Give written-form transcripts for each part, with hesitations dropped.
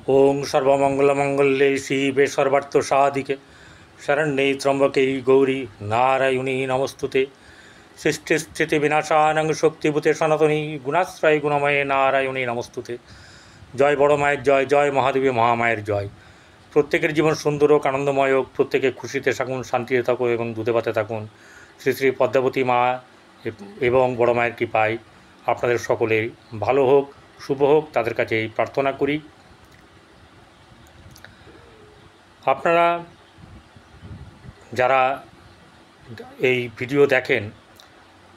ओं सर्वमंगलमंगल्ये शिवे सर्वार्थसाधिके शरण्ये त्र्यंबके गौरी नारायणी नमस्तुते सृष्टिस्थितिविनाशानं शक्तिभूते सनातनी गुणाश्रय गुणमये नारायणी नमस्तुते। जय बड़ मायर जय, जय महादेवी महामायर जय। प्रत्येकेर जीवन सुंदर होक, आनंदमय होक, प्रत्येके खुशिते थाकुन, शांतिते थाकुन एवं दूधे भाते थाकुन। श्री श्री पद्मावती मा एवं बड़ मायेर कृपाय आपनादेर सकलेर भालो होक, शुभ होक, तादेर काछे এই प्रार्थना करी। আপনারা যারা এই ভিডিও দেখেন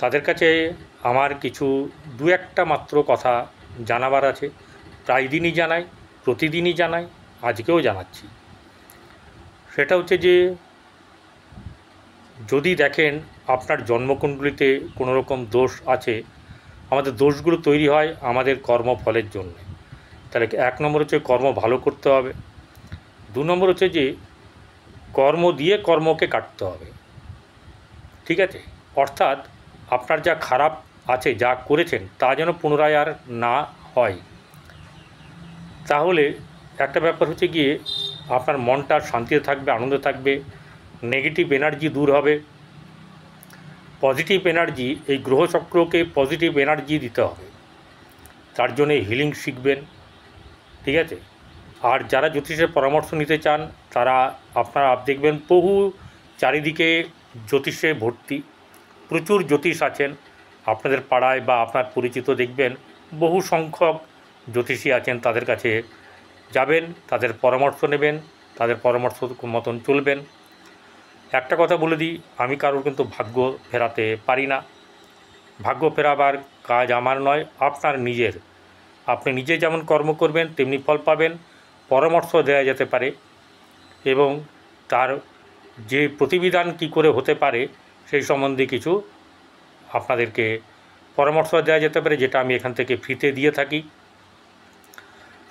তাদের কাছে আমার কিছু দু একটা মাত্র কথা জানাবার আছে। প্রায় দিনই জানাই, প্রতিদিনই জানাই, আজকেও জানাচ্ছি। সেটা হচ্ছে যে যদি দেখেন আপনার জন্মকুণ্ডলিতে কোনো রকম দোষ আছে, আমাদের দোষগুলো তৈরি হয় আমাদের কর্মফলের জন্য। তাহলে এক নম্বর হচ্ছে কর্ম ভালো করতে হবে, দু নম্বর হচ্ছে যে কর্ম দিয়ে কর্মকে কাটতে হবে। ঠিক আছে, অর্থাৎ আপনার যা খারাপ আছে, যা করেছেন তা যেন পুনরায় আর না হয়। তাহলে একটা ব্যাপার হচ্ছে গিয়ে আপনার মনটা শান্তিতে থাকবে, আনন্দে থাকবে, নেগেটিভ এনার্জি দূর হবে, পজিটিভ এনার্জি, এই গ্রহচক্রকে পজিটিভ এনার্জি দিতে হবে। তার জন্য হিলিং শিখবেন। ঠিক আছে, আর যারা জ্যোতিষের পরামর্শ নিতে চান তারা আপনারা দেখবেন বহু চারিদিকে জ্যোতিষে ভর্তি, প্রচুর জ্যোতিষ আছেন আপনাদের পাড়ায় বা আপনার পরিচিত দেখবেন বহু সংখ্যক জ্যোতিষী আছেন। তাদের কাছে যাবেন, তাদের পরামর্শ নেবেন, তাদের পরামর্শ মতন চলবেন। একটা কথা বলে দিই, আমি কারোর কিন্তু ভাগ্য ফেরাতে পারি না। ভাগ্য ফেরাবার কাজ আমার নয়, আপনার নিজের। আপনি নিজে যেমন কর্ম করবেন তেমনি ফল পাবেন। পরামর্শ দেওয়া যেতে পারে এবং তার যে প্রতিবিধান কি করে হতে পারে সেই সম্বন্ধে কিছু আপনাদেরকে পরামর্শ দেওয়া যেতে পারে, যেটা আমি এখান থেকে ফ্রিতে দিয়ে থাকি।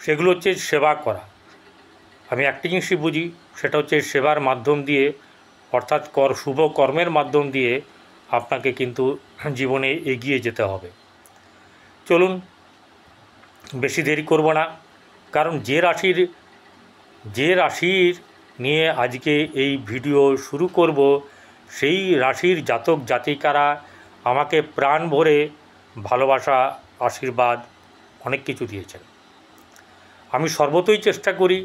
সেগুলো হচ্ছে সেবা করা। আমি একটা জিনিসই বুঝি, সেটা হচ্ছে সেবার মাধ্যম দিয়ে, অর্থাৎ শুভ কর্মের মাধ্যম দিয়ে আপনাকে কিন্তু জীবনে এগিয়ে যেতে হবে। চলুন বেশি দেরি করব না, কারণ যে রাশির নিয়ে আজকে এই ভিডিও শুরু করব, সেই রাশির জাতক জাতিকারা আমাকে প্রাণ ভরে ভালোবাসা, আশীর্বাদ অনেক কিছু দিয়েছেন। আমি সর্বতই চেষ্টা করি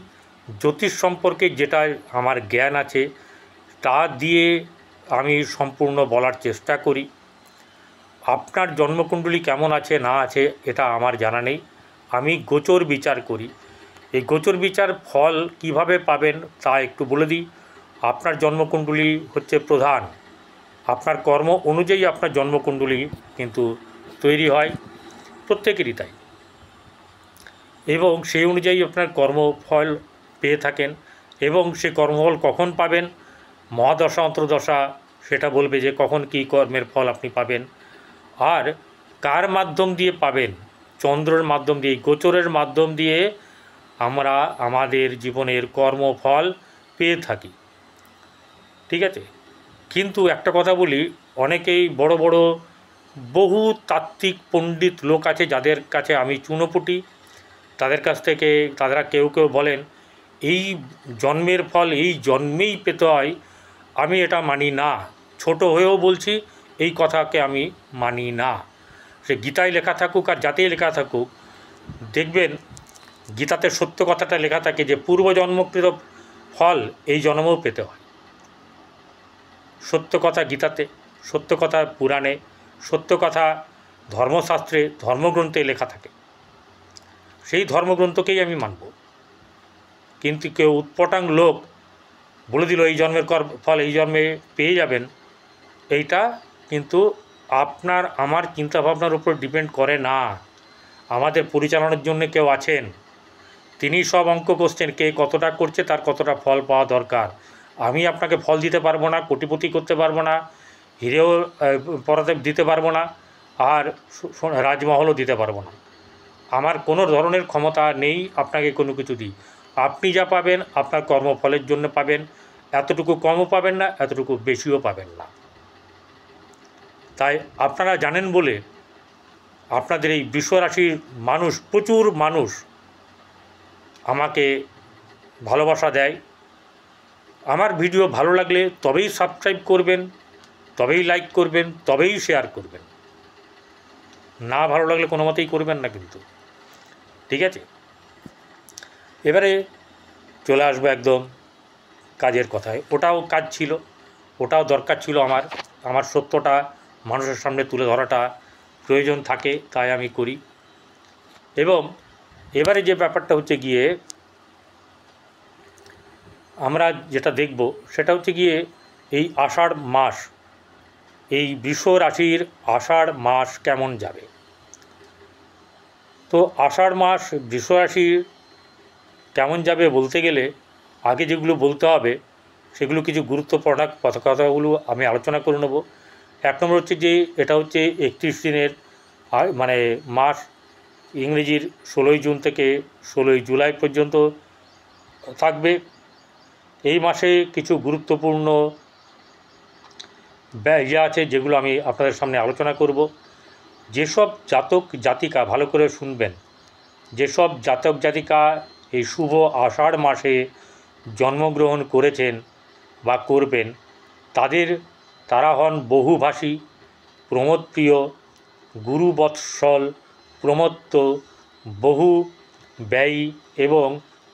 জ্যোতিষ সম্পর্কে যেটা আমার জ্ঞান আছে তা দিয়ে আমি সম্পূর্ণ বলার চেষ্টা করি। আপনার জন্মকুণ্ডলী কেমন আছে না আছে এটা আমার জানা নেই, আমি গোচর বিচার করি। এই গোচর বিচার ফল কিভাবে পাবেন তা একটু বলে দিই। আপনার জন্মকুণ্ডলী হচ্ছে প্রধান, আপনার কর্ম অনুযায়ী আপনার জন্মকুণ্ডলী কিন্তু তৈরি হয়, প্রত্যেকেরই তাই, এবং সেই অনুযায়ী আপনার কর্মফল পেয়ে থাকেন। এবং সে কর্মফল কখন পাবেন, মহাদশা অন্তর্দশা সেটা বলবে যে কখন কী কর্মের ফল আপনি পাবেন, আর কার মাধ্যম দিয়ে পাবেন, চন্দ্রের মাধ্যম দিয়ে, গোচরের মাধ্যম দিয়ে আমরা আমাদের জীবনের কর্মফল পেয়ে থাকি। ঠিক আছে, কিন্তু একটা কথা বলি, অনেকেই বড় বড় বহু তাত্ত্বিক পণ্ডিত লোক আছে যাদের কাছে আমি চুনোপুটি, তাদের কাছ থেকে তারা কেউ কেউ বলেন এই জন্মের ফল এই জন্মেই পেতে হয়। আমি এটা মানি না, ছোট হয়েও বলছি, এই কথাকে আমি মানি না। সে গীতায় লেখা থাকুক আর যাতেই লেখা থাকুক, দেখবেন গীতাতে সত্য কথাটা লেখা থাকে যে পূর্বজন্মকৃত ফল এই জন্মেও পেতে হয়। সত্য কথা গীতাতে, সত্য কথা পুরাণে, সত্য কথা ধর্মশাস্ত্রে, ধর্মগ্রন্থে লেখা থাকে, সেই ধর্মগ্রন্থকেই আমি মানব। কিন্তু কেউ উৎপটাং লোক বলে দিল এই জন্মের ফল এই জন্মে পেয়ে যাবেন, এইটা কিন্তু আপনার আমার চিন্তাভাবনার উপর ডিপেন্ড করে না। আমাদের পরিচালনার জন্য কেউ আছেন, তিনি সব অঙ্ক করছেন, কে কতটা করছে তার কতটা ফল পাওয়া দরকার। আমি আপনাকে ফল দিতে পারবো না, কোটিপতি করতে পারবো না, হিরেও পরাতে দিতে পারবো না, আর রাজমহলও দিতে পারবো না। আমার কোনো ধরনের ক্ষমতা নেই আপনাকে কোনো কিছু দিই। আপনি যা পাবেন আপনার কর্মফলের জন্য পাবেন, এতটুকু কমও পাবেন না, এতটুকু বেশিও পাবেন না। তাই আপনারা জানেন বলে আপনাদের এই বৃষ রাশির মানুষ, প্রচুর মানুষ আমাকে ভালোবাসা দেয়। আমার ভিডিও ভালো লাগলে তবেই সাবস্ক্রাইব করবেন, তবেই লাইক করবেন, তবেই শেয়ার করবেন। না ভালো লাগলে কোনো মতেই করবেন না কিন্তু, ঠিক আছে? এবারে চলে আসবো একদম কাজের কথায়। ওটাও কাজ ছিল, ওটাও দরকার ছিল আমার সত্যটা মানুষের সামনে তুলে ধরাটা প্রয়োজন থাকে, তাই আমি করি। এবং এবারে যে ব্যাপারটা হচ্ছে গিয়ে আমরা যেটা দেখব সেটা হচ্ছে গিয়ে এই আষাঢ় মাস, এই বৃষ রাশির আষাঢ় মাস কেমন যাবে। তো আষাঢ় মাস বৃষ রাশির কেমন যাবে বলতে গেলে আগে যেগুলো বলতে হবে সেগুলো কিছু গুরুত্বপূর্ণ কথাগুলো আমি আলোচনা করে নেব। এক নম্বর হচ্ছে যে এটা হচ্ছে 31 দিনের মানে মাস, ইংরেজির 16 জুন থেকে 16 জুলাই পর্যন্ত থাকবে। এই মাসে কিছু গুরুত্বপূর্ণ ইয়ে আছে যেগুলো আমি আপনাদের সামনে আলোচনা করব। যেসব জাতক জাতিকা, ভালো করে শুনবেন, যেসব জাতক জাতিকা এই শুভ আষাঢ় মাসে জন্মগ্রহণ করেছেন বা করবেন, তারা হন বহুভাষী, প্রমোদপ্রিয়, গুরুবৎসল, প্রমত্ত, বহু ব্যয়ী এবং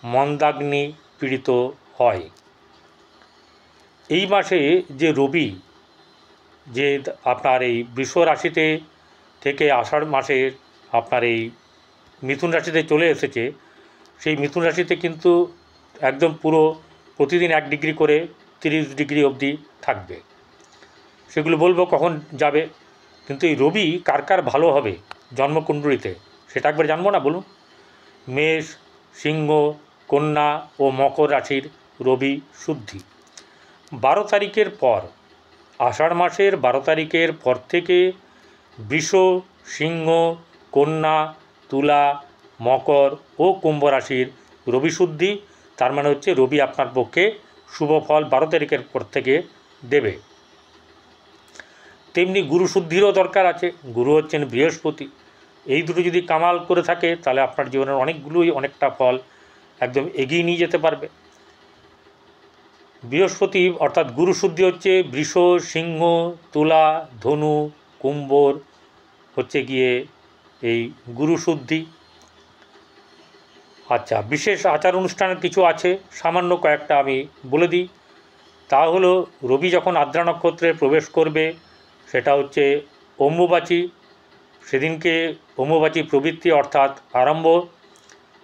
মন্দাগ্নি পীড়িত হয়। এই মাসে যে রবি, যে আপনার এই বৃষ রাশিতে থেকে আষাঢ় মাসের আপনার এই মিথুন রাশিতে চলে এসেছে, সেই মিথুন রাশিতে কিন্তু একদম পুরো প্রতিদিন 1 ডিগ্রি করে 30 ডিগ্রি অবধি থাকবে। সেগুলো বলবো কখন যাবে। কিন্তু এই রবি কার কার ভালো হবে জন্মকুণ্ডলিতে সেটা একবার জানবো না, বলুন? মেষ, সিংহ, কন্যা ও মকর রাশির রবি শুদ্ধি 12 তারিখের পর, আষাঢ় মাসের 12 তারিখের পর থেকে বৃষ, সিংহ, কন্যা, তুলা, মকর ও কুম্ভ রাশির রবি শুদ্ধি। তার মানে হচ্ছে রবি আপনার পক্ষে শুভ ফল 12 তারিখের পর থেকে দেবে। তেমনি গুরু শুদ্ধিরও দরকার আছে। গুরু হচ্ছেন বৃহস্পতি। এই দুটো যদি কামাল করে থাকে তাহলে আপনার জীবনের অনেকটা ফল একদম এগিয়ে নিয়ে যেতে পারবে। বৃহস্পতি অর্থাৎ গুরু শুদ্ধি হচ্ছে বৃষ, সিংহ, তুলা, ধনু, কুম্ভর হচ্ছে গিয়ে এই গুরু শুদ্ধি। আচ্ছা, বিশেষ আচার অনুষ্ঠানের কিছু আছে, সামান্য কয়েকটা আমি বলে দিই। তা হলো রবি যখন আদ্রা নক্ষত্রে প্রবেশ করবে সেটা হচ্ছে অম্বুবাচী, সেদিনকে অম্বুবাচী প্রবৃত্তি অর্থাৎ আরম্ভ।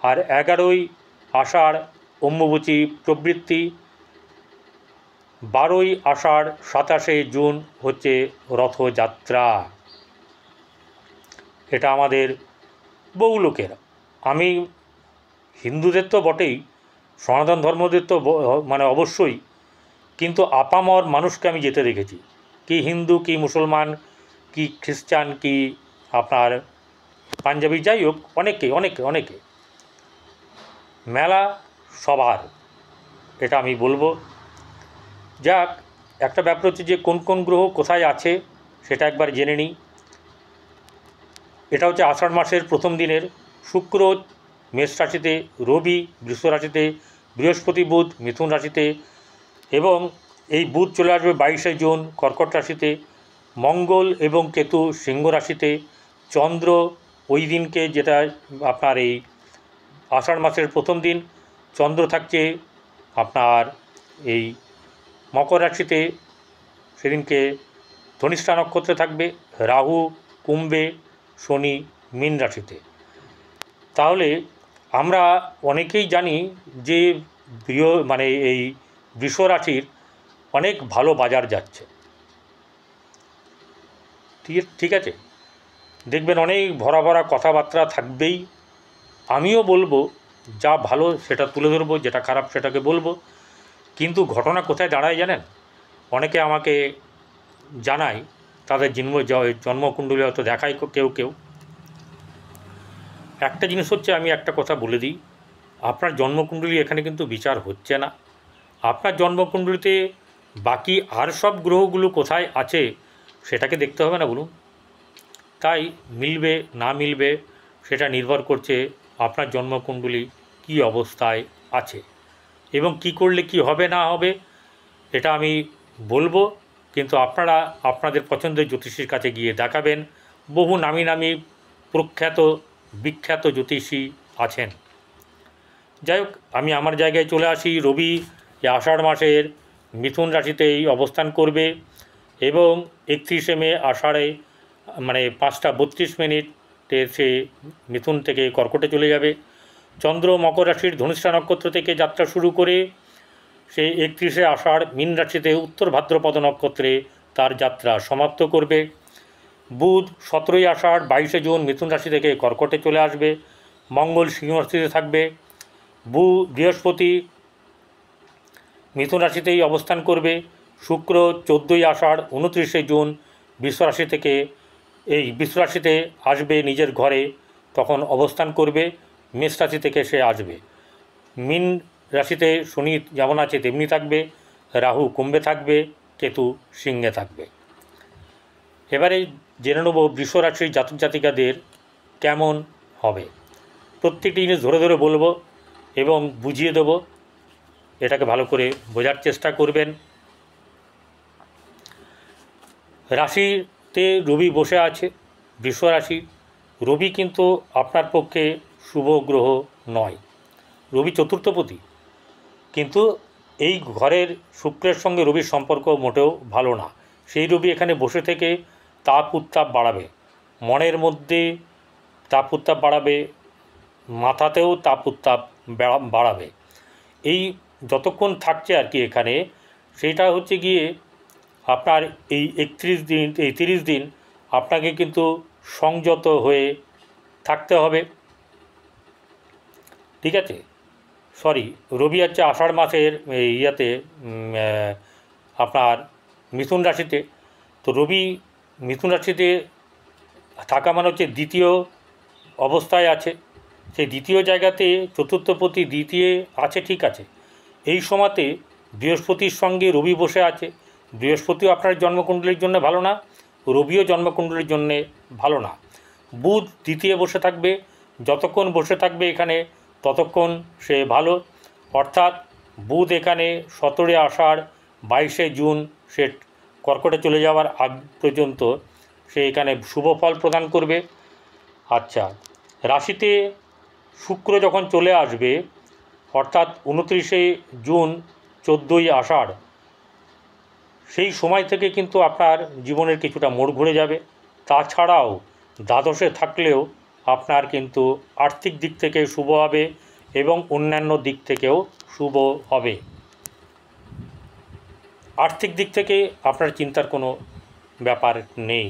আর 11ই আষাঢ় অম্বুবাচী প্রবৃত্তি, 12ই আষাঢ় 27শে জুন হচ্ছে রথযাত্রা। এটা আমাদের বহু লোকের, আমি হিন্দুদের তো বটেই, সনাতন ধর্মদের তো মানে অবশ্যই, কিন্তু আপামর মানুষকে আমি যেতে দেখেছি, কি হিন্দু, কি মুসলমান, কি খ্রিস্টান, কি আপনার পাঞ্জাবি, যাই হোক, অনেকে মেলা সবার, এটা আমি বলবো। যাক, একটা ব্যাপার হচ্ছে যে কোন কোন গ্রহ কোথায় আছে সেটা একবার জেনে নিই। এটা হচ্ছে আষাঢ় মাসের প্রথম দিনের শুক্র মেষ রাশিতে, রবি বৃষ রাশিতে, বৃহস্পতি বুধ মিথুন রাশিতে, এবং এই বুধ চলে আসবে 22শে জুন কর্কট রাশিতে, মঙ্গল এবং কেতু সিংহ রাশিতে, চন্দ্র ওই দিনকে, যেটা আপনার এই আষাঢ় মাসের প্রথম দিন, চন্দ্র থাকছে আপনার এই মকর রাশিতে, সেদিনকে ধনিষ্ঠা নক্ষত্রে থাকবে, রাহু কুম্ভে, শনি মীন রাশিতে। তাহলে আমরা অনেকেই জানি যে মানে এই বৃষ রাশির অনেক ভালো বাজার যাচ্ছে, ঠিক আছে? দেখবেন অনেক ভরা কথাবার্তা থাকবেই। আমিও বলবো, যা ভালো সেটা তুলে ধরবো, যেটা খারাপ সেটাকে বলবো। কিন্তু ঘটনা কোথায় দাঁড়ায় জানেন? অনেকে আমাকে জানায় তাদের জন্মকুণ্ডলী হয়তো দেখায় কেউ। একটা জিনিস হচ্ছে, আমি একটা কথা বলে দিই, আপনার জন্মকুণ্ডলী এখানে কিন্তু বিচার হচ্ছে না। আপনার জন্মকুণ্ডলীতে বাকি আর সব গ্রহগুলো কোথায় আছে সেটাকে দেখতে হবে না, বলুন? তাই মিলবে না মিলবে সেটা নির্ভর করছে আপনার জন্মকুণ্ডলী কি অবস্থায় আছে এবং কি করলে কি হবে না হবে এটা আমি বলবো, কিন্তু আপনারা আপনাদের পছন্দের জ্যোতিষীর কাছে গিয়ে দেখাবেন। বহু নামি নামি প্রখ্যাত বিখ্যাত জ্যোতিষী আছেন। যাই হোক, আমি আমার জায়গায় চলে আসি। রবি এই আষাঢ় মাসের মিথুন রাশিতেই অবস্থান করবে এবং 31শে মে আষাঢ়ে মানে 5:32 সে মিথুন থেকে কর্কটে চলে যাবে। চন্দ্র মকর রাশির ধনুষ্ঠা নক্ষত্র থেকে যাত্রা শুরু করে সে 31শে আষাঢ় মীন রাশিতে উত্তর ভাদ্রপদ নক্ষত্রে তার যাত্রা সমাপ্ত করবে। বুধ 17ই আষাঢ় 22শে জুন মিথুন রাশি থেকে কর্কটে চলে আসবে। মঙ্গল সিংহ রাশিতে থাকবে। বৃহস্পতি মিথুন রাশিতেই অবস্থান করবে। শুক্র 14ই আষাঢ় 29শে জুন বৃষ রাশি থেকে এই বৃষ রাশিতে আসবে নিজের ঘরে, তখন অবস্থান করবে। মেষ রাশি থেকে সে আসবে। মীন রাশিতে শনি যেমন আছে তেমনি থাকবে, রাহু কুম্ভে থাকবে, কেতু সিংহে থাকবে। এবারে জেনে নেব বৃষ রাশির জাতক জাতিকাদের কেমন হবে। প্রত্যেকটি জিনিস ধরে ধরে বলবো এবং বুঝিয়ে দেবো, এটাকে ভালো করে বোঝার চেষ্টা করবেন। রাশিতে রবি বসে আছে, বৃষ রাশি। রবি কিন্তু আপনার পক্ষে শুভ গ্রহ নয়, রবি চতুর্থপতি, কিন্তু এই ঘরের শুক্রের সঙ্গে রবির সম্পর্ক মোটেও ভালো না। সেই রবি এখানে বসে থেকে তাপ উত্তাপ বাড়াবে, মনের মধ্যে তাপ উত্তাপ বাড়াবে, মাথাতেও তাপ উত্তাপ বাড়াবে। এই যতক্ষণ থাকছে আর কি এখানে, সেইটা হচ্ছে গিয়ে আপনার এই 30 দিন আপনাকে কিন্তু সংযত হয়ে থাকতে হবে, ঠিক আছে। রবি হচ্ছে আষাঢ় মাসের ইয়াতে আপনার মিথুন রাশিতে। তো রবি মিথুন রাশিতে থাকা মানে হচ্ছে দ্বিতীয় অবস্থায় আছে। সেই দ্বিতীয় জায়গাতে চতুর্থপতি দ্বিতীয় আছে, ঠিক আছে। এই সময়তে বৃহস্পতির সঙ্গে রবি বসে আছে। বৃহস্পতিও আপনার জন্মকুণ্ডলীর জন্য ভালো না, রবিও জন্মকুণ্ডলীর জন্যে ভালো না। বুধ দ্বিতীয় বসে থাকবে, যতক্ষণ বসে থাকবে এখানে ততক্ষণ সে ভালো। অর্থাৎ বুধ এখানে 17 আষাঢ় 22শে জুন সে কর্কটে চলে যাওয়ার আগ পর্যন্ত সে এখানে শুভ ফল প্রদান করবে। আচ্ছা, রাশিতে শুক্র যখন চলে আসবে অর্থাৎ 29শে জুন 14ই আষাঢ়, সেই সময় থেকে কিন্তু আপনার জীবনের কিছুটা মোড় ঘুরে যাবে। তাছাড়াও দ্বাদশে থাকলেও আপনার কিন্তু আর্থিক দিক থেকে শুভ হবে এবং অন্যান্য দিক থেকেও শুভ হবে। আর্থিক দিক থেকে আপনার চিন্তার কোনো ব্যাপার নেই,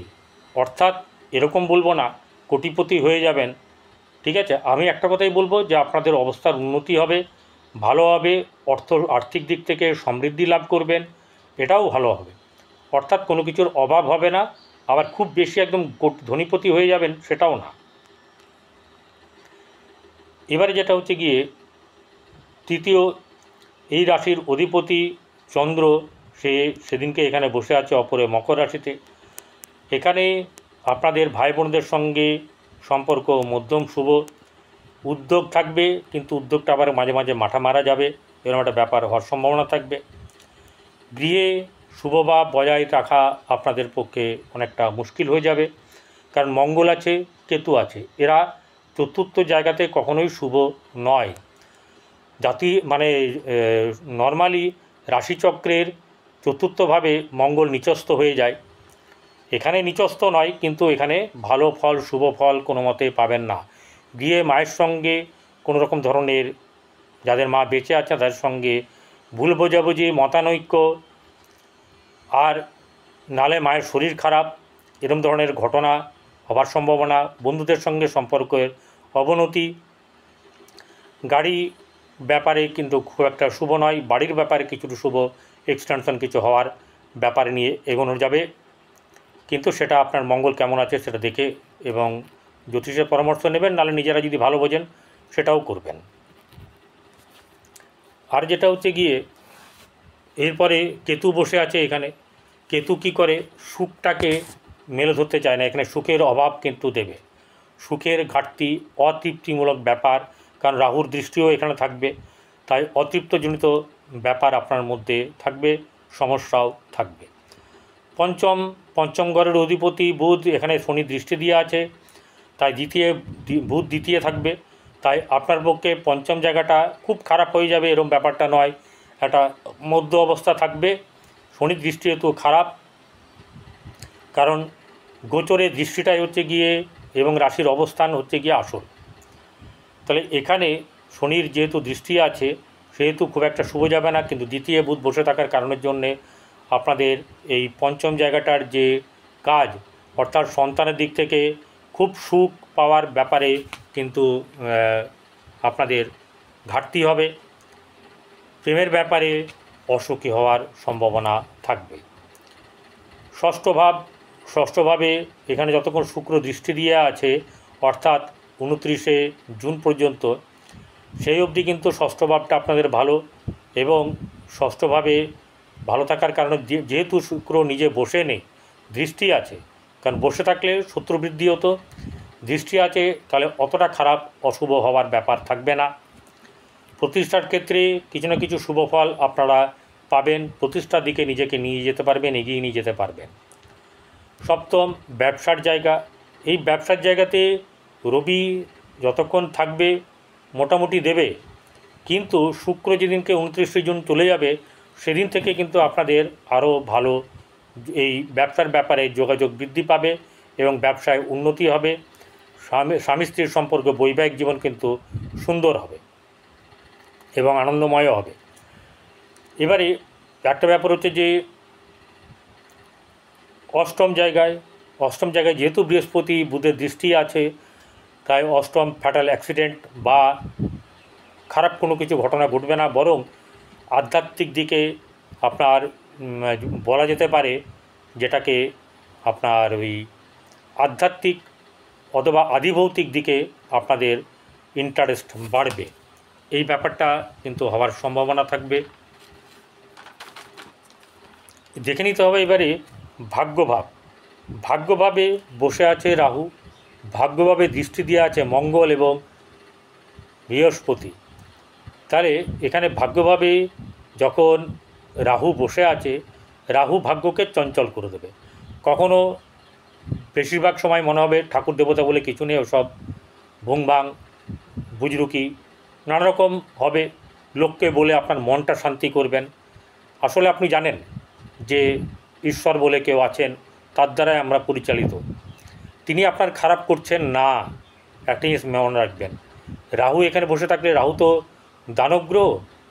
অর্থাৎ এরকম বলবো না কোটিপতি হয়ে যাবেন, ঠিক আছে। আমি একটা কথাই বলবো যে আপনাদের অবস্থার উন্নতি হবে, ভালো হবে, আর্থিক দিক থেকে সমৃদ্ধি লাভ করবেন, এটাও ভালো হবে। অর্থাৎ কোনো কিছুর অভাব হবে না, আবার খুব বেশি একদম ধনীপতি হয়ে যাবেন সেটাও না। এবারে যেটা হচ্ছে গিয়ে তৃতীয়, এই রাশির অধিপতি চন্দ্র সেদিনকে এখানে বসে আছে অপরে মকর রাশিতে। এখানে আপনাদের ভাই বোনদের সঙ্গে সম্পর্ক মধ্যম শুভ, উদ্যোগ থাকবে, কিন্তু উদ্যোগটা আবার মাঝে মাঝে মাথা মারা যাবে, এরকম একটা ব্যাপার হওয়ার সম্ভাবনা থাকবে। গৃহে শুভভাব বজায় রাখা আপনাদের পক্ষে অনেকটা মুশকিল হয়ে যাবে, কারণ মঙ্গল আছে, কেতু আছে, এরা চতুর্থ জায়গাতে কখনোই শুভ নয়। নর্মালি রাশিচক্রের চতুর্থভাবে মঙ্গল নিচস্থ হয়ে যায়, এখানে নিচস্থ নয়, কিন্তু এখানে ভালো ফল শুভ ফল কোনো মতে পাবেন না। গৃহে মায়ের সঙ্গে কোনো রকম ধরনের, যাদের মা বেঁচে আছে তাদের সঙ্গে ভুল বোঝাবুঝি, মতানৈক্য, আর নালে মায়ের শরীর খারাপ, এরকম ধরনের ঘটনা হবার সম্ভাবনা। বন্ধুদের সঙ্গে সম্পর্কের অবনতি। গাড়ি ব্যাপারে কিন্তু খুব একটা শুভ নয়, বাড়ির ব্যাপারে কিছু শুভ এক্সটেনশন কিছু হওয়ার ব্যাপারে নিয়ে এগোনো যাবে, কিন্তু সেটা আপনার মঙ্গল কেমন আছে সেটা দেখে এবং জ্যোতিষের পরামর্শ নেবেন, নাহলে নিজেরা যদি ভালো বোঝেন সেটাও করবেন। আর যেটা হচ্ছে গিয়ে এরপরে কেতু বসে আছে এখানে। কেতু কী করে, সুখটাকে মেলে ধরতে চায় না, এখানে সুখের অভাব কিন্তু দেবে, সুখের ঘাটতি, অতৃপ্তিমূলক ব্যাপার, কারণ রাহুর দৃষ্টিও এখানে থাকবে, তাই অতৃপ্তজনিত ব্যাপার আপনার মধ্যে থাকবে, সমস্যাও থাকবে। পঞ্চম ঘরের অধিপতি বুধ, এখানে শনি দৃষ্টি দিয়ে আছে, তাই বুধ দ্বিতীয় থাকবে, তাই আপনার পক্ষে পঞ্চম জায়গাটা খুব খারাপ হয়ে যাবে এরকম ব্যাপারটা নয়, একটা মধ্য অবস্থা থাকবে। শনির দৃষ্টি যেহেতু খারাপ, কারণ গোচরের দৃষ্টিটাই হচ্ছে গিয়ে এবং রাশির অবস্থান হচ্ছে গিয়ে আসল, তাহলে এখানে শনির যেহেতু দৃষ্টি আছে সেহেতু খুব একটা শুভ যাবে না, কিন্তু দ্বিতীয় বুধ বসে থাকার কারণের জন্যে আপনাদের এই পঞ্চম জায়গাটার যে কাজ, অর্থাৎ সন্তানের দিক থেকে খুব সুখ পাওয়ার ব্যাপারে কিন্তু আপনাদের ঘাটতি হবে, প্রেমের ব্যাপারে অসুখী হওয়ার সম্ভাবনা থাকবে। ষষ্ঠভাবে এখানে যতক্ষণ শুক্র দৃষ্টি দিয়ে আছে, অর্থাৎ 29শে জুন পর্যন্ত, সেই অবধি কিন্তু ষষ্ঠ ভাবটা আপনাদের ভালো, এবং ষষ্ঠভাবে ভালো থাকার কারণে যেহেতু শুক্র নিজে বসে নেই, দৃষ্টি আছে, কারণ বসে থাকলে শত্রু বৃদ্ধি হতো, দৃষ্টি আছে, তাহলে অতটা খারাপ অশুভ হওয়ার ব্যাপার থাকবে না। প্রতিষ্ঠার ক্ষেত্রে কিছু না কিছু শুভ ফল আপনারা পাবেন, প্রতিষ্ঠার দিকে নিজেকে নিয়ে যেতে পারবেন, এগিয়ে নিয়ে যেতে পারবেন। সপ্তম, ব্যবসার জায়গা। এই ব্যবসার জায়গাতে রবি যতক্ষণ থাকবে মোটামুটি দেবে, কিন্তু শুক্র যেদিনকে 29শে জুন চলে যাবে সেদিন থেকে কিন্তু আপনাদের আরও ভালো এই ব্যবসার ব্যাপারে যোগাযোগ বৃদ্ধি পাবে এবং ব্যবসায় উন্নতি হবে, স্বামী স্ত্রীর সম্পর্ক, বৈবাহিক জীবন কিন্তু সুন্দর হবে এবং আনন্দময় হবে। এবারে একটা ব্যাপার হচ্ছে যে অষ্টম জায়গায় যেহেতু বৃহস্পতি বুধের দৃষ্টি আছে, তাই অষ্টম ফ্যাটাল অ্যাক্সিডেন্ট বা খারাপ কোনো কিছু ঘটনা ঘটবে না, বরং আধ্যাত্মিক দিকে আপনার বলা যেতে পারে, যেটাকে আপনার ওই আধ্যাত্মিক অথবা আদিভৌতিক দিকে আপনাদের ইন্টারেস্ট বাড়বে, এই ব্যাপারটা কিন্তু হওয়ার সম্ভাবনা থাকবে। দেখে নিতে হবে এবারে ভাগ্যভাবে বসে আছে রাহু, ভাগ্যভাবে দৃষ্টি দিয়ে আছে মঙ্গল এবং বৃহস্পতি। তাহলে এখানে ভাগ্যভাবে যখন রাহু বসে আছে, রাহু ভাগ্যকে চঞ্চল করে দেবে। কখনো বেশিরভাগ সময় মনে হবে ঠাকুর দেবতা বলে কিছু নেই, ওসব ভুংভাং বুজরুকি নানা রকম হবে, লোককে বলে আপনার মনটা শান্তি করবেন। আসলে আপনি জানেন যে ঈশ্বর বলে কেউ আছেন, তার দ্বারাই আমরা পরিচালিত, তিনি আপনার খারাপ করছেন না। একটা জিনিস মনে রাখবেন, রাহু এখানে বসে থাকলে, রাহু তো দানব গ্রহ,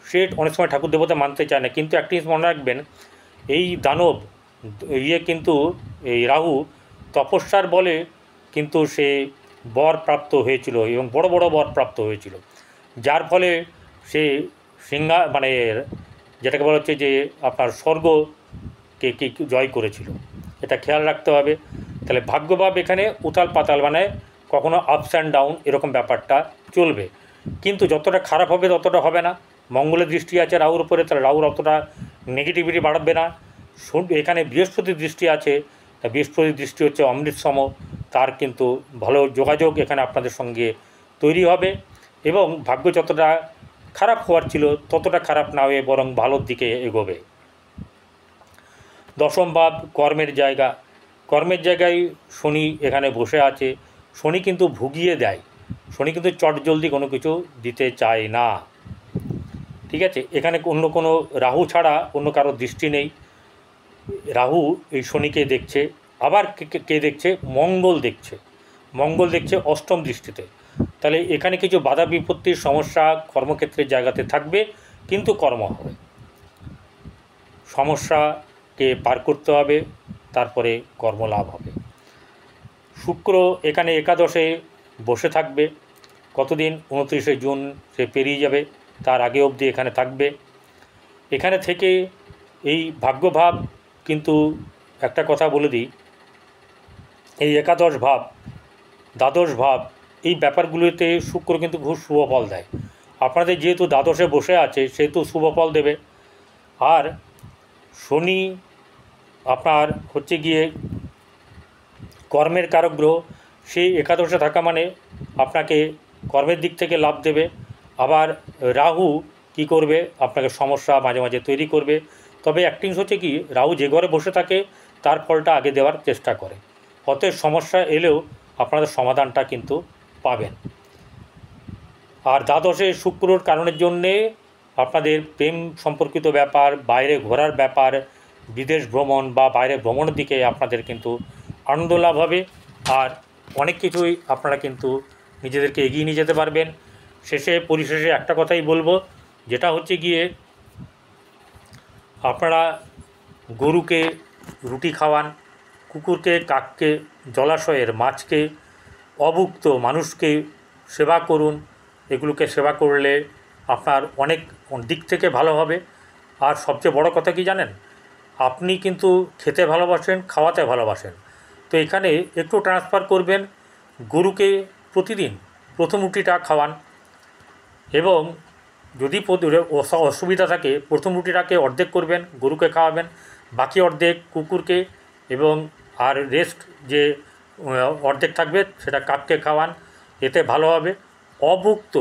সে অনেক সময় ঠাকুর দেবতা মানতে চায় না, কিন্তু একটা জিনিস মনে রাখবেন, এই দানব কিন্তু এই রাহু তপস্যার বলে কিন্তু সে বর প্রাপ্ত হয়েছিল এবং বড় বড় বর প্রাপ্ত হয়েছিল, যার ফলে সে যেটাকে বলা হচ্ছে যে আপনার স্বর্গকে জয় করেছিল, এটা খেয়াল রাখতে হবে। তাহলে ভাগ্যভাব এখানে উতাল পাতাল, মানে কখনো আপস অ্যান্ড ডাউন এরকম ব্যাপারটা চলবে, কিন্তু যতটা খারাপ হবে ততটা হবে না। মঙ্গলের দৃষ্টি আছে রাহুর উপরে, তাহলে রাহুর অতটা নেগেটিভিটি বাড়বে না। এখানে বৃহস্পতির দৃষ্টি আছে, বৃহস্পতির দৃষ্টি হচ্ছে অমৃতসম, তার কিন্তু ভালো যোগাযোগ এখানে আপনাদের সঙ্গে তৈরি হবে এবং ভাগ্য যতটা খারাপ হওয়ার ছিল ততটা খারাপ না হয়ে বরং ভালোর দিকে এগোবে। দশম ভাব কর্মের জায়গায় শনি এখানে বসে আছে, শনি কিন্তু ভুগিয়ে দেয়, শনি কিন্তু চটজলদি কোনো কিছু দিতে চায় না, ঠিক আছে। এখানে অন্য কোনো রাহু ছাড়া অন্য কারোর দৃষ্টি নেই, রাহু এই শনিকে দেখছে, আবার কে দেখছে, মঙ্গল দেখছে অষ্টম দৃষ্টিতে। তাহলে এখানে কিছু বাধা বিপত্তির সমস্যা কর্মক্ষেত্রের জায়গাতে থাকবে, কিন্তু কর্ম হবে, সমস্যাকে পার করতে হবে, তারপরে কর্মলাভ হবে। শুক্র এখানে একাদশে বসে থাকবে কতদিন, 29শে জুন সে পেরিয়ে যাবে, তার আগে অবধি এখানে থাকবে। এখানে থেকে এই ভাগ্যভাব, কিন্তু একটা কথা বলে দিই, এই একাদশ ভাব, দ্বাদশ ভাব, এই ব্যাপারগুলোতে শুক্র কিন্তু খুব শুভ ফল দেয়। আপনাদের যেহেতু দ্বাদশে বসে আছে সেহেতু শুভ ফল দেবে, আর শনি আপনার হচ্ছে গিয়ে কর্মের কারক গ্রহ, সেই একাদশে থাকা মানে আপনাকে কর্মের দিক থেকে লাভ দেবে, আবার রাহু কি করবে, আপনাকে সমস্যা মাঝে মাঝে তৈরি করবে। তবে একটা জিনিস হচ্ছে কি, রাহু যে ঘরে বসে থাকে তার ফলটা আগে দেওয়ার চেষ্টা করে, অতএব সমস্যা এলেও আপনাদের সমাধানটা কিন্তু পাবেন। আর দ্বাদশে শুক্রর কারণের জন্যে আপনাদের প্রেম সম্পর্কিত ব্যাপার, বাইরে ঘোরার ব্যাপার, বিদেশ ভ্রমণ বা বাইরে ভ্রমণের দিকে আপনাদের কিন্তু আনন্দ লাভ হবে। আর অনেক কিছুই আপনারা কিন্তু নিজেদেরকে এগিয়ে নিয়ে যেতে পারবেন। পরিশেষে একটা কথাই বলবো, যেটা হচ্ছে গিয়ে আপনারা গরুকে রুটি খাওয়ান, কুকুরকে, কাককে, জলাশয়ের মাছকে, অভুক্ত মানুষকে সেবা করুন। এগুলোকে সেবা করলে আপনার অনেক দিক থেকে ভালো হবে। আর সবচেয়ে বড় কথা কি জানেন, আপনি কিন্তু খেতে ভালোবাসেন, খাওয়াতে ভালোবাসেন, তো এখানে একটু ট্রান্সফার করবেন, গরুকে প্রতিদিন প্রথম রুটিটা খাওয়ান, এবং যদি অসুবিধা থাকে প্রথম রুটিটাকে অর্ধেক করবেন, গরুকে খাওয়াবেন, বাকি অর্ধেক কুকুরকে, এবং আর রেস্ট যে অর্ধেক থাকবে সেটা কাককে খাওয়ান। এতে ভালো হবে। অভুক্ত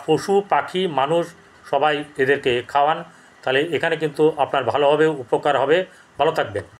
পশু পাখি মানুষ সবাই এদেরকে খাওয়ান, তাহলে এখানে কিন্তু আপনার ভালো হবে, উপকার হবে। ভালো থাকবেন।